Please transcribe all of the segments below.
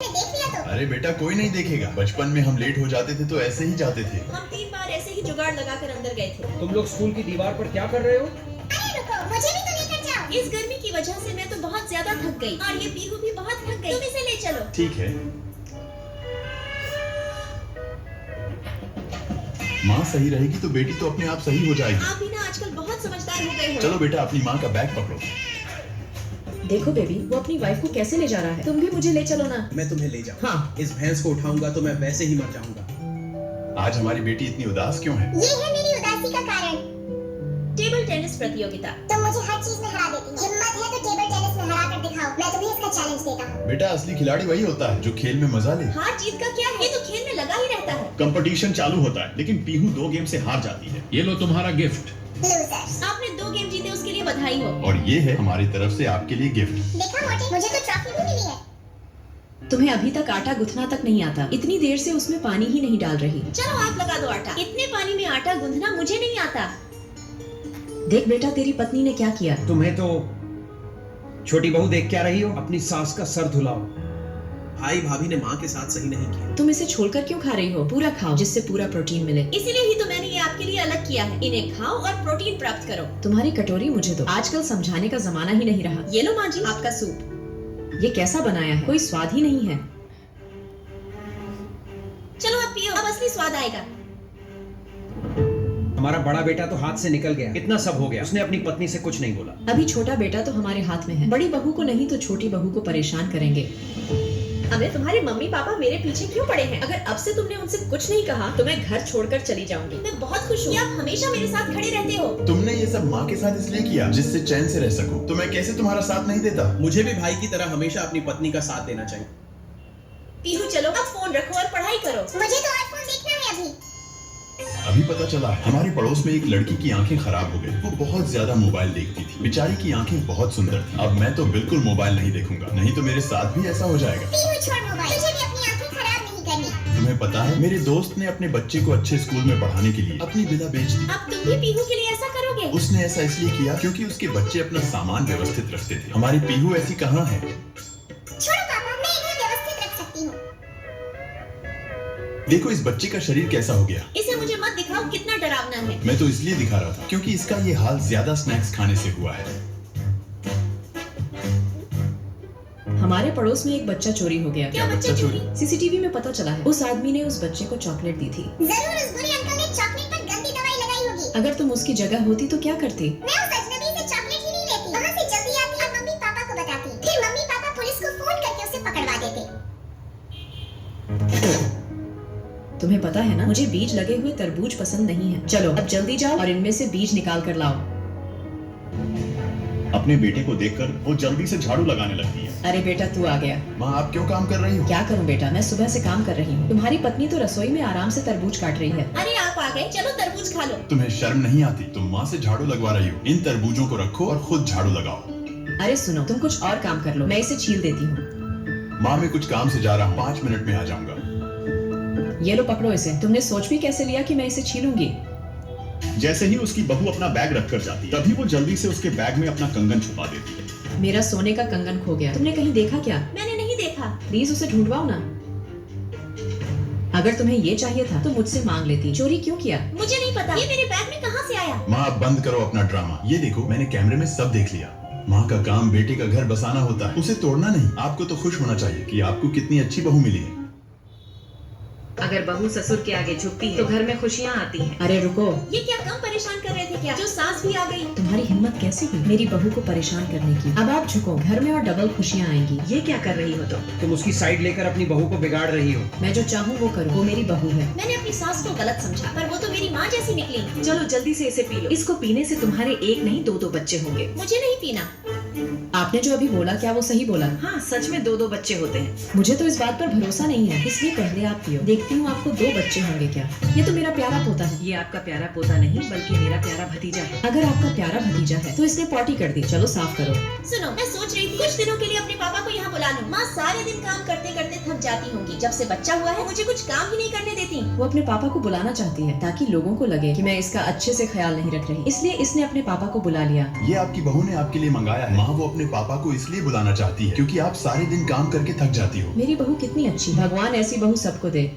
देख लिया तो। अरे बेटा कोई नहीं देखेगा। बचपन में हम लेट हो जाते थे तो ऐसे ही जाते थे। हम 3 बार ऐसे ही जुगाड़ लगाकर अंदर गए थे। तुम लोग स्कूल की दीवार पर क्या कर रहे हो? अरे रुको, मुझे भी तो लेकर जाओ। इस गर्मी की वजह से मैं तो बहुत ज्यादा थक गई और ये पीहू भी बहुत थक गई। तुम इसे ले चलो। ठीक है। माँ सही रहेगी तो बेटी तो अपने आप सही हो जाएगी। आप भी ना आजकल बहुत समझदार हो गए हो। चलो बेटा अपनी माँ का बैग पकड़ो। देखो बेबी, वो अपनी वाइफ को कैसे ले जा रहा है। तुम भी मुझे ले चलो ना। मैं तुम्हें ले जाऊँ। हाँ। इस भैंस को उठाऊंगा तो मैं वैसे ही मर जाऊंगा। आज हमारी बेटी इतनी उदास क्यों है? ये है मेरी उदासी का कारण। टेबल टेनिस प्रतियोगिता। तुम मुझे हर चीज में हरा देती हो। हिम्मत है तो टेबल टेनिस में हरा कर दिखाओ। मैं तुम्हें इसका चैलेंज देता हूँ। बेटा असली खिलाड़ी वही होता है जो खेल में मजा ले। हार जीत का क्या है, ये तो खेल में लगा ही रहता है। कंपटीशन चालू होता है लेकिन पीहू 2 गेम से हार जाती है। ये लो तुम्हारा गिफ्ट। लूजर्स। आपने 2 गेम जीते, उसके लिए बधाई हो। और ये है हमारी तरफ से आपके लिए गिफ्ट। देखा मोटी, मुझे तो ट्रॉफी भी मिली है। तुम्हें अभी तक आटा गूंथना तक नहीं आता। इतनी देर से उसमें पानी ही नहीं डाल रही। चलो आप लगा दो आटा। इतने पानी में आटा गूंथना मुझे नहीं आता। देख बेटा, तेरी पत्नी ने क्या किया। तुम्हें तो छोटी बहू देख क्या रही हो? अपनी सास का सर धुलाओ। भाई भाभी ने माँ के साथ सही नहीं किया। तुम इसे छोड़कर क्यों खा रही हो? पूरा खाओ जिससे पूरा प्रोटीन मिले। इसीलिए ही तो मैंने ये आपके लिए अलग किया है। इन्हें खाओ और प्रोटीन प्राप्त करो। तुम्हारी कटोरी मुझे दो। आजकल समझाने का जमाना ही नहीं रहा। ये लो माँ जी, आपका सूप। ये कैसा बनाया है? कोई स्वाद ही नहीं है। चलो अब पियो, अब असली स्वाद आएगा। हमारा बड़ा बेटा तो हाथ से निकल गया। इतना सब हो गया, उसने अपनी पत्नी से कुछ नहीं बोला। अभी छोटा बेटा तो हमारे हाथ में है। बड़ी बहू को नहीं तो छोटी बहू को परेशान करेंगे। अबे तुम्हारे मम्मी पापा मेरे पीछे क्यों पड़े हैं? अगर अब से तुमने उनसे कुछ नहीं कहा तो मैं घर छोड़कर चली जाऊंगी। मैं बहुत खुश हूँ, आप हमेशा मेरे साथ खड़े रहते हो। तुमने ये सब माँ के साथ इसलिए किया जिससे चैन से रह सको। तो मैं कैसे तुम्हारा साथ नहीं देता? मुझे भी भाई की तरह हमेशा अपनी पत्नी का साथ देना चाहिए। पीहू चलो, अब फोन रखो और पढ़ाई करो। मुझे तो आईफोन देखना है अभी। अभी पता चला हमारे पड़ोस में एक लड़की की आंखें खराब हो गई। वो बहुत ज्यादा मोबाइल देखती थी। बेचारी की आंखें बहुत सुंदर थी। अब मैं तो बिल्कुल मोबाइल नहीं देखूंगा, नहीं तो मेरे साथ भी ऐसा हो जाएगा। पीहू छोड़ मोबाइल। तुझे भी अपनी आंखें खराब नहीं करनी। तुम्हें पता है मेरे दोस्त ने अपने बच्चे को अच्छे स्कूल में पढ़ाने के लिए अपनी विला बेच दी। अब तुम भी पीहू के लिए ऐसा करोगे? उसने ऐसा इसलिए किया क्योंकि उसके बच्चे अपना सामान व्यवस्थित रखते थे। हमारी पीहू ऐसी कहाँ है? छोड़ो पापा, मैं इन्हें व्यवस्थित रख सकती हूँ। देखो इस बच्चे का शरीर कैसा हो गया। इसे मुझे मत दिखाओ, कितना डरावना है। मैं तो इसलिए दिखा रहा था क्योंकि इसका ये हाल ज्यादा स्नैक्स खाने से हुआ है। हमारे पड़ोस में एक बच्चा चोरी हो गया। क्या बच्चा चोरी? सीसीटीवी में पता चला है उस आदमी ने उस बच्चे को चॉकलेट दी थी। जरूर उस बुरे अंकल ने चॉकलेट पर गंदी दवाई लगाई होगी। अगर तुम उसकी जगह होती तो क्या करती? मैं उस अजनबी से चॉकलेट ही नहीं लेती। वहाँ से जल्दी आती और मम्मी पापा को बताती। फिर मम्मी पापा पुलिस को फोन करके उसे पकड़वा देते। तुम्हें पता है ना, मुझे बीज लगे हुए तरबूज पसंद नहीं है। चलो अब जल्दी जाओ और इनमें से बीज निकाल कर लाओ। अपने बेटे को देखकर वो जल्दी से झाड़ू लगाने लगती है। अरे बेटा तू आ गया। माँ आप क्यों काम कर रही हो? क्या करूं बेटा, मैं सुबह से काम कर रही हूँ। तुम्हारी पत्नी तो रसोई में आराम से तरबूज काट रही है। अरे आप आ गए, चलो तरबूज खा लो। तुम्हें शर्म नहीं आती? तुम माँ से झाड़ू लगवा रही हो। इन तरबूजों को रखो और खुद झाड़ू लगाओ। अरे सुनो, तुम कुछ और काम कर लो, मैं इसे छील देती हूँ। माँ मैं कुछ काम से जा रहा हूँ, 5 मिनट में आ जाऊंगा। ये लो पकड़ो इसे। तुमने सोच भी कैसे लिया कि मैं इसे छीलूंगी? जैसे ही उसकी बहू अपना बैग रखकर जाती है तभी वो जल्दी से उसके बैग में अपना कंगन छुपा देती है। मेरा सोने का कंगन खो गया। तुमने कहीं देखा क्या? मैंने नहीं देखा। प्लीज उसे ढूंढवाओ ना। अगर तुम्हें ये चाहिए था तो मुझसे मांग लेती। चोरी क्यों किया? मुझे नहीं पता। ये मेरे बैग में कहाँ से आया? माँ अब बंद करो अपना ड्रामा। ये देखो मैंने कैमरे में सब देख लिया। माँ का काम बेटे का घर बसाना होता है, उसे तोड़ना नहीं। आपको तो खुश होना चाहिए कि आपको कितनी अच्छी बहू मिली है। अगर बहू ससुर के आगे झुकती है तो घर में खुशियाँ आती हैं। अरे रुको, ये क्या कम परेशान कर रहे थे क्या? जो सास भी आ गई। तुम्हारी हिम्मत कैसे हुई मेरी बहू को परेशान करने की? अब आप झुको, घर में और डबल खुशियाँ आएंगी। ये क्या कर रही हो तुम उसकी साइड लेकर अपनी बहू को बिगाड़ रही हो। मैं जो चाहूँ वो करूँ। वो मेरी बहू है। मैंने अपनी सास को गलत समझा, पर वो तो मेरी माँ जैसी निकली। चलो जल्दी से इसे पी लो। इसको पीने से तुम्हारे एक नहीं 2-2 बच्चे होंगे। मुझे नहीं पीना। आपने जो अभी बोला क्या वो सही बोला? हाँ सच में 2-2 बच्चे होते हैं। मुझे तो इस बात पर भरोसा नहीं है, इसलिए पहले आप पियो। देखती हूँ आपको 2 बच्चे होंगे क्या। ये तो मेरा प्यारा पोता है। ये आपका प्यारा पोता नहीं बल्कि मेरा प्यारा भतीजा है। अगर आपका प्यारा भतीजा है तो इसने पॉटी कर दी। चलो साफ करो। सुनो, मैं सोच रही थी कुछ दिनों के लिए अपने पापा को यहाँ बुला लूं। माँ सारे दिन काम करते करते थक जाती होंगी। जब से बच्चा हुआ है मुझे कुछ काम ही नहीं करने देती। वो अपने पापा को बुलाना चाहती है ताकि लोगों को लगे कि मैं इसका अच्छे से ख्याल नहीं रख रही, इसलिए इसने अपने पापा को बुला लिया। ये आपकी बहू ने आपके लिए मंगाया है। माँ वो अपने पापा को इसलिए बुलाना चाहती है क्योंकि आप सारे दिन काम करके थक जाती हो। मेरी बहू कितनी अच्छी, भगवान ऐसी बहू सबको दे।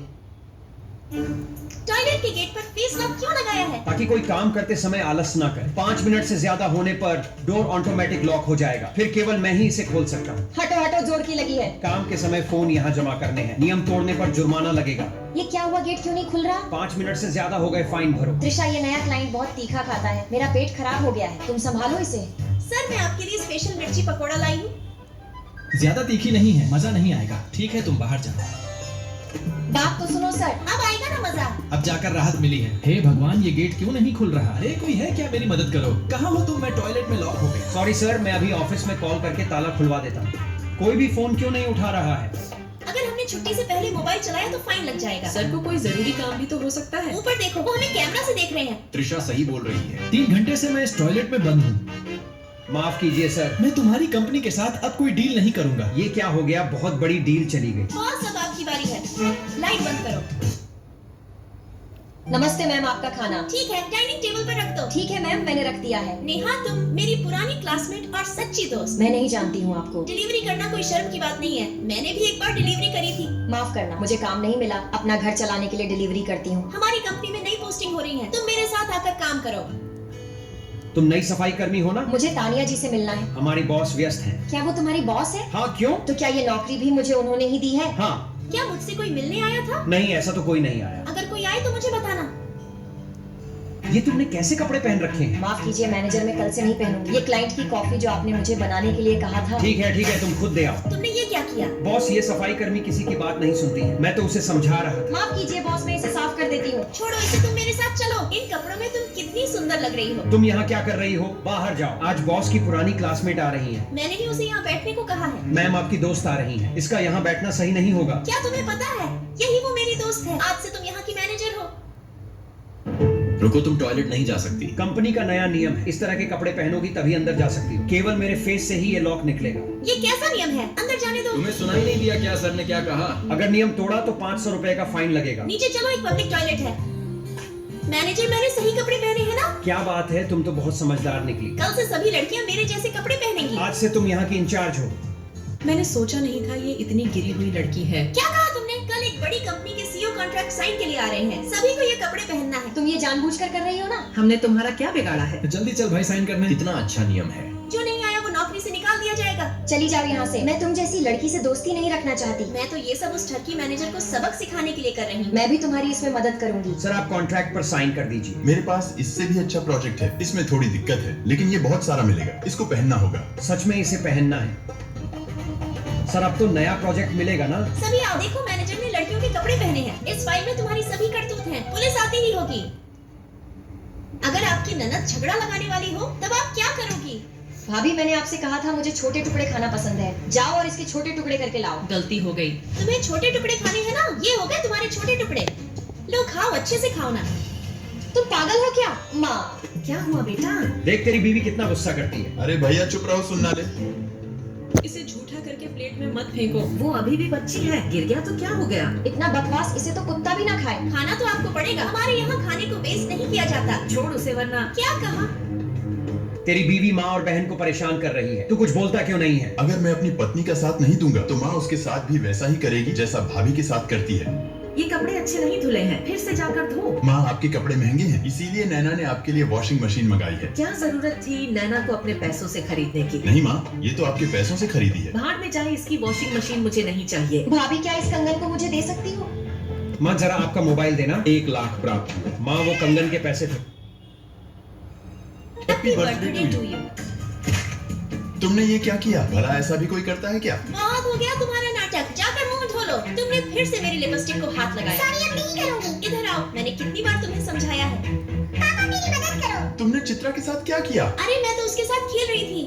टॉयलेट के गेट पर फेस लॉक क्यों लगाया है? ताकि कोई काम करते समय आलस ना करे। 5 मिनट से ज्यादा होने पर डोर ऑटोमेटिक लॉक हो जाएगा, फिर केवल मैं ही इसे खोल सकता हूँ। हटो हटो, जोर की लगी है। काम के समय फोन यहाँ जमा करने हैं, नियम तोड़ने पर जुर्माना लगेगा। ये क्या हुआ, गेट क्यों नहीं खुल रहा? 5 मिनट से ज्यादा हो गए, फाइन भरो। त्रिशा, ये नया क्लाइंट बहुत तीखा खाता है, मेरा पेट खराब हो गया है, तुम संभालो इसे। सर मैं आपके लिए स्पेशल मिर्ची पकोड़ा लाई हूँ। ज्यादा तीखी नहीं है, मजा नहीं आएगा। ठीक है, तुम बाहर जाओ। बात तो सुनो सर। अब आएगा ना मजा। अब जाकर राहत मिली है। हे भगवान, ये गेट क्यों नहीं खुल रहा? अरे कोई है क्या, मेरी मदद करो। कहाँ हो तुम? मैं टॉयलेट में लॉक हो गया। सॉरी सर, मैं अभी ऑफिस में कॉल करके ताला खुलवा देता हूँ। कोई भी फोन क्यों नहीं उठा रहा है? अगर हमने छुट्टी से पहले मोबाइल चलाया तो फाइन लग जाएगा। सर को कोई जरूरी काम भी तो हो सकता है। ऊपर देखो, वो हमें कैमरा से देख रहे हैं। त्रिशा सही बोल रही है। 3 घंटे से मैं इस टॉयलेट में बंद हूँ। माफ कीजिए सर, मैं तुम्हारी कंपनी के साथ अब कोई डील नहीं करूंगा। ये क्या हो गया? बहुत बड़ी डील चली गई। बॉस अब आपकी बारी है, लाइट बंद करो। नमस्ते मैम, आपका खाना। ठीक है, डाइनिंग टेबल पर रख दो। ठीक है मैम, मैंने रख दिया है। नेहा, तुम मेरी पुरानी क्लासमेट और सच्ची दोस्त। मैं नहीं जानती हूँ आपको। डिलीवरी करना कोई शर्म की बात नहीं है, मैंने भी एक बार डिलीवरी करी थी। माफ करना, मुझे काम नहीं मिला, अपना घर चलाने के लिए डिलीवरी करती हूँ। हमारी कंपनी में नई पोस्टिंग हो रही है, तुम मेरे साथ आकर काम करो। तुम नई सफाई कर्मी हो ना? मुझे तानिया जी से मिलना है। हमारी बॉस व्यस्त हैं। क्या वो तुम्हारी बॉस है? हाँ, क्यों? तो क्या ये नौकरी भी मुझे उन्होंने ही दी है? हाँ। क्या मुझसे कोई मिलने आया था? नहीं, ऐसा तो कोई नहीं आया। अगर कोई आए तो मुझे बताना। ये तुमने कैसे कपड़े पहन रखे हैं? माफ कीजिए मैनेजर, मैं कल से नहीं पहनूंगी। ये क्लाइंट की कॉफी जो आपने मुझे बनाने के लिए कहा था। ठीक है, तुम खुद दे आओ। तुमने ये क्या किया? बॉस, ये सफाई कर्मी किसी की बात नहीं सुनती है। मैं तो उसे समझा रहा था। माफ कीजिए बॉस, मैं इसे साफ कर देती हूँ। छोड़ो इसे, तुम मेरे साथ चलो। इन कपड़ों में तुम कितनी सुंदर लग रही हो। तुम यहाँ क्या कर रही हो? बाहर जाओ। आज बॉस की पुरानी क्लासमेट आ रही है। मैंने ही उसे यहाँ बैठने को कहा है। मैम, आपकी दोस्त आ रही है, इसका यहाँ बैठना सही नहीं होगा। क्या तुम्हें पता है, यही वो मेरी दोस्त है। आज से तुम यहाँ की मैनेजर हो। रुको, तुम टॉयलेट नहीं जा सकती। कंपनी का नया नियम है, इस तरह के कपड़े पहनोगी तभी अंदर जा सकती हो। केवल मेरे फेस से ही ये लॉक निकलेगा। ये कैसा नियम है? अंदर जाने दो। तुम्हें सुनाई नहीं दिया क्या सर ने क्या कहा? अगर नियम तोड़ा तो 500 रुपए का फाइन लगेगा। नीचे चलो, एक पब्लिक टॉयलेट है। मैनेजर, मैंने सही कपड़े पहने हैं ना? क्या बात है, तुम तो बहुत समझदार निकली। कल से सभी लड़कियाँ मेरे जैसे कपड़े पहनेंगी। आज से तुम यहाँ की इंचार्ज हो। मैंने सोचा नहीं था ये इतनी गिरी हुई लड़की है। क्या कहा तुमने? कल एक बड़ी कंपनी के सीईओ कॉन्ट्रैक्ट साइन के लिए आ रहे हैं, सभी को ये कपड़े पहनना है। तुम ये जानबूझकर कर रही हो ना? हमने तुम्हारा क्या बिगाड़ा है? जल्दी चल भाई, साइन करने। कितना अच्छा नियम है। जो नहीं आया वो नौकरी से निकाल दिया जाएगा। चली जाओ यहाँ से। मैं तुम जैसी लड़की से दोस्ती नहीं रखना चाहती। मैं तो ये सब उस ठरकी मैनेजर को सबक सिखाने के लिए कर रही हूँ। मैं भी तुम्हारी इसमें मदद करूंगी। सर, आप कॉन्ट्रैक्ट पर साइन कर दीजिए। मेरे पास इससे भी अच्छा प्रोजेक्ट है, इसमें थोड़ी दिक्कत है लेकिन ये बहुत सारा मिलेगा। इसको पहनना होगा। सच में इसे पहनना है? सर, अब तो नया प्रोजेक्ट मिलेगा ना? सभी आओ, देखो मैनेजर ने लड़कियों के कपड़े पहने हैं। इस फाइल में तुम्हारी सभी करतूत हैं। पुलिस आती ही होगी। अगर आपकी ननद झगड़ा लगाने वाली हो तब आप क्या करोगी? भाभी, मैंने आपसे कहा था मुझे छोटे टुकड़े खाना पसंद है। जाओ और इसके छोटे टुकड़े करके लाओ। गलती हो गई। तुम्हें छोटे टुकड़े खाने हैं ना? ये हो गए तुम्हारे छोटे टुकड़े। लो खाओ, अच्छे से खाओ ना। तुम पागल हो क्या? माँ, क्या हुआ बेटा? देख तेरी बीवी कितना गुस्सा करती है। अरे भैया चुप रहो, सुनना ले। इसे झूठा करके प्लेट में मत फेंको। वो अभी भी बच्ची है, गिर गया तो क्या हो गया? इतना बकवास, इसे तो कुत्ता भी ना खाए। खाना तो आपको पड़ेगा। हमारे यहाँ खाने को वेस्ट नहीं किया जाता। छोड़ उसे, वरना। क्या कहा? तेरी बीवी माँ और बहन को परेशान कर रही है, तू कुछ बोलता क्यों नहीं है? अगर मैं अपनी पत्नी का साथ नहीं दूंगा तो माँ उसके साथ भी वैसा ही करेगी जैसा भाभी के साथ करती है। ये कपड़े अच्छे नहीं धुले हैं, फिर से जाकर धो। माँ, आपके कपड़े महंगे हैं, इसीलिए नैना ने आपके लिए वॉशिंग मशीन मंगाई है। क्या जरूरत थी नैना को अपने पैसों से खरीदने की? नहीं माँ, ये तो आपके पैसों से खरीदी है। भाड़ में जाए, इसकी वॉशिंग मशीन मुझे नहीं चाहिए। भाभी, क्या इस कंगन को मुझे दे सकती हो? माँ, जरा आपका मोबाइल देना। 1 लाख प्राप्त हुआ। माँ, वो कंगन के पैसे थे। Happy birthday to you. तुमने ये क्या किया? भला ऐसा भी कोई करता है क्या? बहुत हो गया तुम्हारा नाटक, जाकर मुंह धो लो। तुमने फिर से मेरी लिपस्टिक को हाथ लगाया। सॉरी, अब नहीं करूंगी। इधर आओ, मैंने कितनी बार तुम्हें समझाया है। पापा, मेरी मदद करो। तुमने चित्रा के साथ क्या किया? अरे मैं तो उसके साथ खेल रही थी।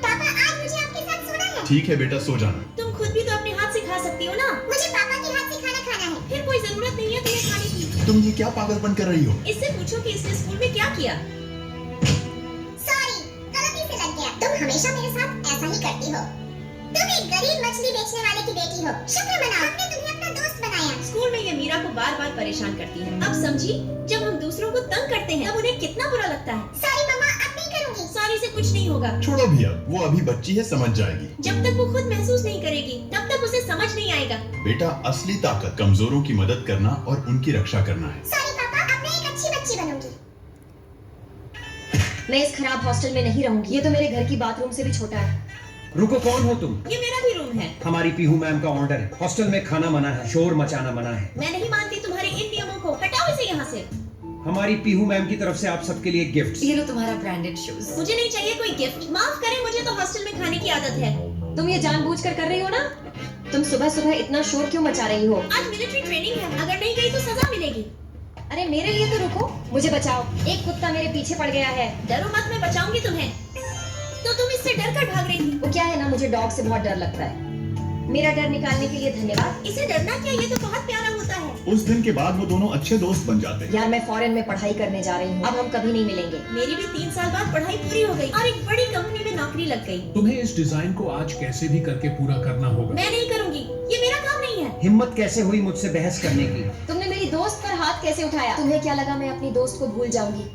पापा, आज मुझे आपके साथ सोना है। ठीक है बेटा, सो जाना। तुम खुद भी तो अपने हाथ से खा सकती हो ना। मुझे पापा के हाथ से खाना खाना है। फिर कोई जरूरत नहीं है तुम्हें खाने की। तुम ये क्या पागलपन कर रही हो? इससे पूछो कि इसने स्कूल में क्या किया। सॉरी, गलती से लग गया। तुम हमेशा मेरे साथ ऐसा ही करती हो। तुम एक गरीब मछली बेचने वाले की बेटी हो। शुक्र मनाओ हमने तुम्हें अपना दोस्त बनाया। स्कूल में ये मीरा को बार बार परेशान करती है। अब समझी, जब हम दूसरों को तंग करते हैं तब उन्हें कितना बुरा लगता है। सॉरी मम्मा, अब नहीं करूंगी। सॉरी से कुछ नहीं होगा। छोड़ो भैया, वो अभी बच्ची है, समझ जाएगी। जब तक वो खुद महसूस नहीं करेगी तब तक उसे समझ नहीं आएगा। बेटा, असली ताकत कमजोरों की मदद करना और उनकी रक्षा करना है। सॉरी पापा, अब मैं एक अच्छी बच्ची बनूंगी। मैं इस खराब हॉस्टल में नहीं रहूंगी। ये तो मेरे घर की बाथरूम से भी छोटा है। रुको, कौन हो तुम? ये मेरा भी रूम है। हमारी पीहू मैम का ऑर्डर है। हॉस्टल में खाना मना है, शोर मचाना मना है। मैं नहीं मानती तुम्हारे इन नियमों को। हटाओ इसे यहाँ से। हमारी पीहू मैम की तरफ से आप सबके लिए गिफ्ट। ये लो तुम्हारा ब्रांडेड शूज। मुझे नहीं चाहिए कोई गिफ्ट। माफ करें, मुझे तो हॉस्टल में खाने की आदत है। तुम ये जानबूझकर कर रही हो ना? तुम सुबह सुबह इतना शोर क्यों मचा रही हो? आज मिलिट्री ट्रेनिंग है, अगर नहीं गई तो सजा मिलेगी। अरे मेरे लिए तो रुको, मुझे बचाओ। एक कुत्ता मेरे पीछे पड़ गया है। डरो मत, मैं बचाऊंगी तुम्हें। तो तुम इससे डर कर भाग रही थी। वो क्या है ना, मुझे डॉग से बहुत डर लगता है। मेरा डर निकालने के लिए धन्यवाद। इसे डरना क्या, ये तो बहुत प्यारा होता है। उस दिन के बाद वो दोनों अच्छे दोस्त बन जाते हैं। यार मैं फॉरेन में पढ़ाई करने जा रही हूँ, अब हम कभी नहीं मिलेंगे। मेरी भी 3 साल बाद पढ़ाई पूरी हो गई और एक बड़ी कंपनी में नौकरी लग गई। तुम्हें इस डिजाइन को आज कैसे भी करके पूरा करना होगा। मैं नहीं करूंगी, ये मेरा काम नहीं है। हिम्मत कैसे हुई मुझसे बहस करने की? तुमने मेरी दोस्त पर हाथ कैसे उठाया? तुम्हें क्या लगा मैं अपनी दोस्त को भूल जाऊंगी?